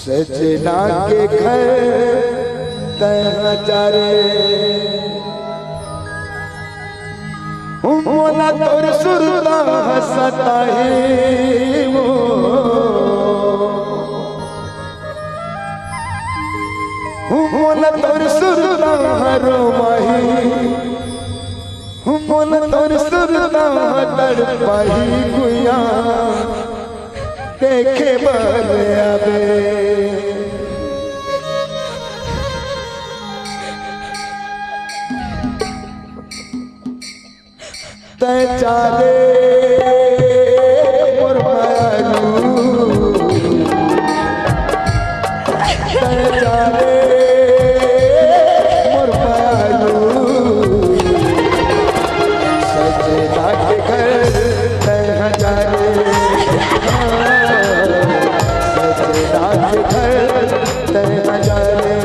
सजना के घर तह चारे मोला तोर सुरता हसता है मोला तोर सुरता हरो माही मोला तोर सुरता तड़पाही गुया देखे बर आवे तै चाले मोर मायालू तै चाले मोर मायालू सजना के घर तै हजारे सजना के घर तै हजारे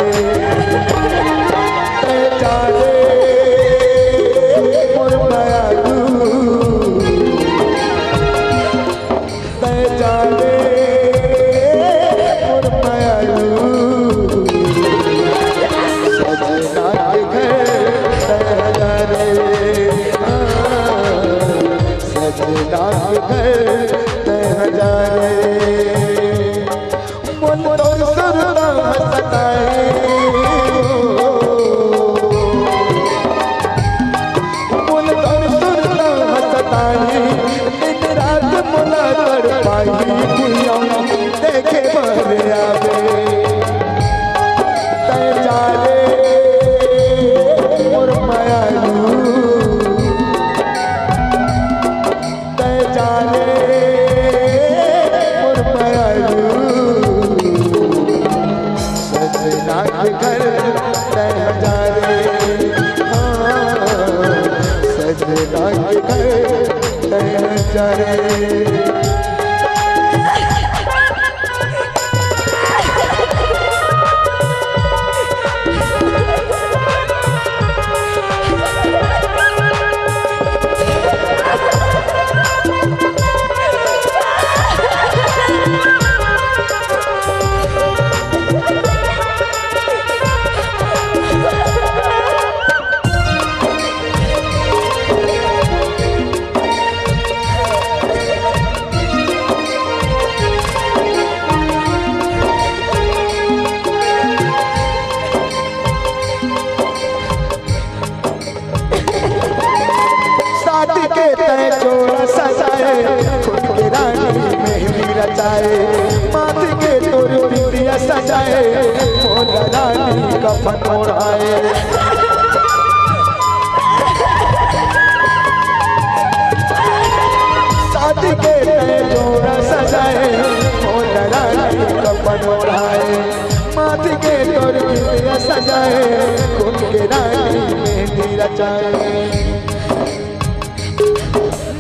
तै चाले मोर मायालू देखे बर आवे तै चाले मोर मायालू तै चाले मोर मायालू सजना के घर तै हजारे सजना के घर तै हजारे माथे के तोर बिंदिया सजाए मोला रानी कफन ओढ़ाए शादी के तय जोड़ा सजाए मोला रानी कफन ओढ़ाए माथे के तोर बिंदिया सजाए खून के रानी मेहंदी रचाए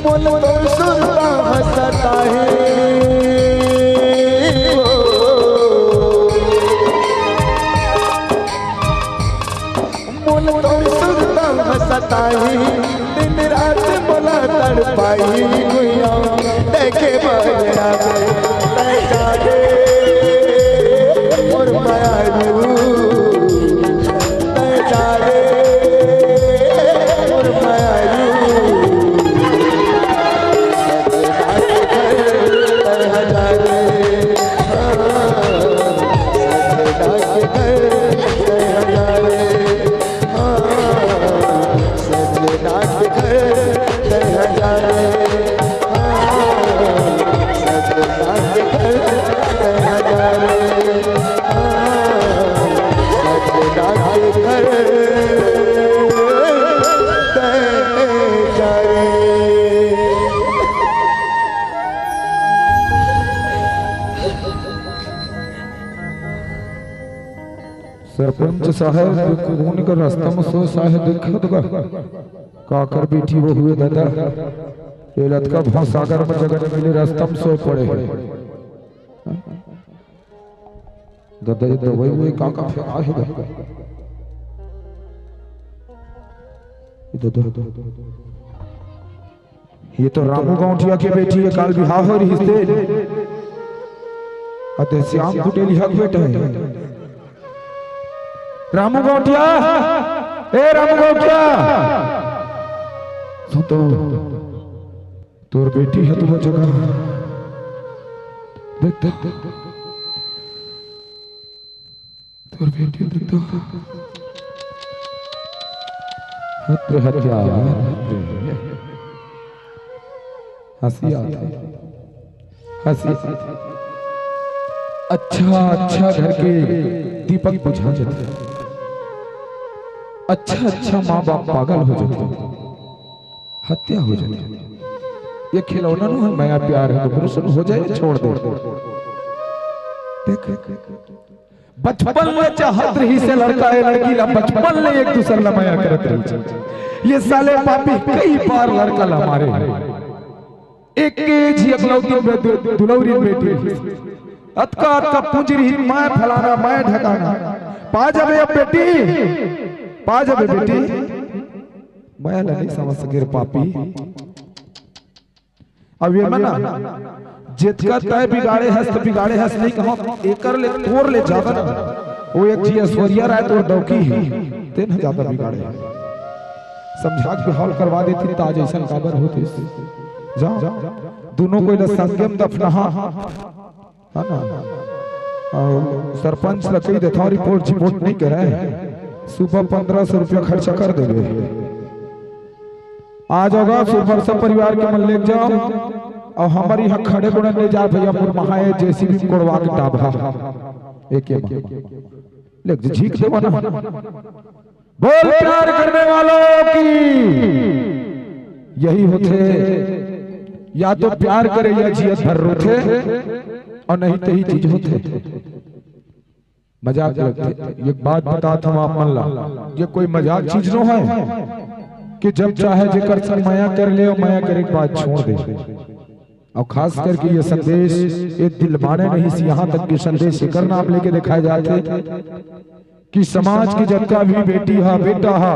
मोला तोर सुरता हंसता है सताही दिन रात बोला तड़पाई गुया देखे बर आवे तै चाले मोर मायालू तै चाले मोर मायालू सजना के घर तै हजारे सजना के घर तै हजारे सजना के घर तै हजारे सजना के घर तै हजारे सजना के घर तै हजारे। सरपंच साहब खून का रास्ता में सो साहब देखत बा काकर बेटी वो हुए दादा रेलत का भवसागर में जगत मिले रास्ता में सो पड़े दादा ये दवाई हुए काका फेंका है ये तो रामू गौठिया की बेटी है काल बिहार हो रही अते श्याम कुटेली हक बेटा है रामू गौटिया ए रामू गौटिया सुतो तोर बेटी है तू जगह देख देख तोर बेटी देख तो हत्या हत्या हंसी आती हंसी अच्छा अच्छा घर के दीपक बुझा जाते अच्छा अच्छा माँ बाप पागल हो जाते हत्या हो जाती ये खिलौना ना है माया प्यार है तो पुरुष हो जाए छोड़ दे देख बचपन में चाहत रही से लड़का है लड़की ला बचपन में एक दूसरे ला माया करत रही ये साले पापी कई बार लड़का ला मारे एक जी अकलौती में दुलौरी बेटी अतका अतका पुंजरी मैं फलाना मैं ढकाना पा जाबे अब बेटी पा जाबे बेटी मैं नहीं समझ सके पापी अब ये मना जितका तय बिगाड़े हस तो बिगाड़े हस नहीं कहो एकर ले तोर ले ज्यादा ना वो एक जी ऐश्वर्या राय तो डौकी ही तेन ज्यादा बिगाड़े समझा के हॉल करवा देती ताज ऐसा काबर होते जाओ दोनों को इधर संगम दफना है ना सरपंच लकड़ी देता रिपोर्ट नहीं कर रहा है सुबह 1500 रुपया खर्चा कर देंगे आ जाओगा सुबह सब परिवार के मन ले जाओ और हमारी यहाँ खड़े गुण ले जा भैया पुर महाए जैसी भी कोड़वा के टाभा एक ले झीक दे बना बोल प्यार करने वालों की यही होते या तो प्यार करे या जियत भर रोते और नहीं तो ही चीज होते मजाक लगते। एक बात बता था आप मन ला ये कोई मजाक चीज नो है कि जब चाहे जेकर संग माया कर ले और माया करे के बाद छोड़ दे। और खास करके ये संदेश ये दिल माने नहीं सी यहाँ तक के संदेश करना आप लेके दिखाए जाते कि समाज की जब का भी बेटी हा बेटा हा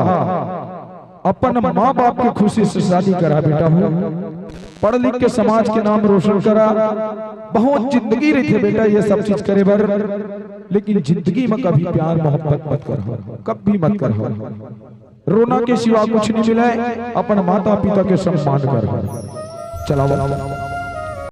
अपन माँ बाप की खुशी से शादी करा बेटा हो पढ़ लिख के समाज के नाम रोशन करा बहुत जिंदगी रही थे बेटा ये सब चीज करे बर लेकिन जिंदगी में कभी प्यार मोहब्बत मत कर कभी मत कर रोना के सिवा कुछ नहीं मिले अपन माता पिता के सम्मान कर चलाओ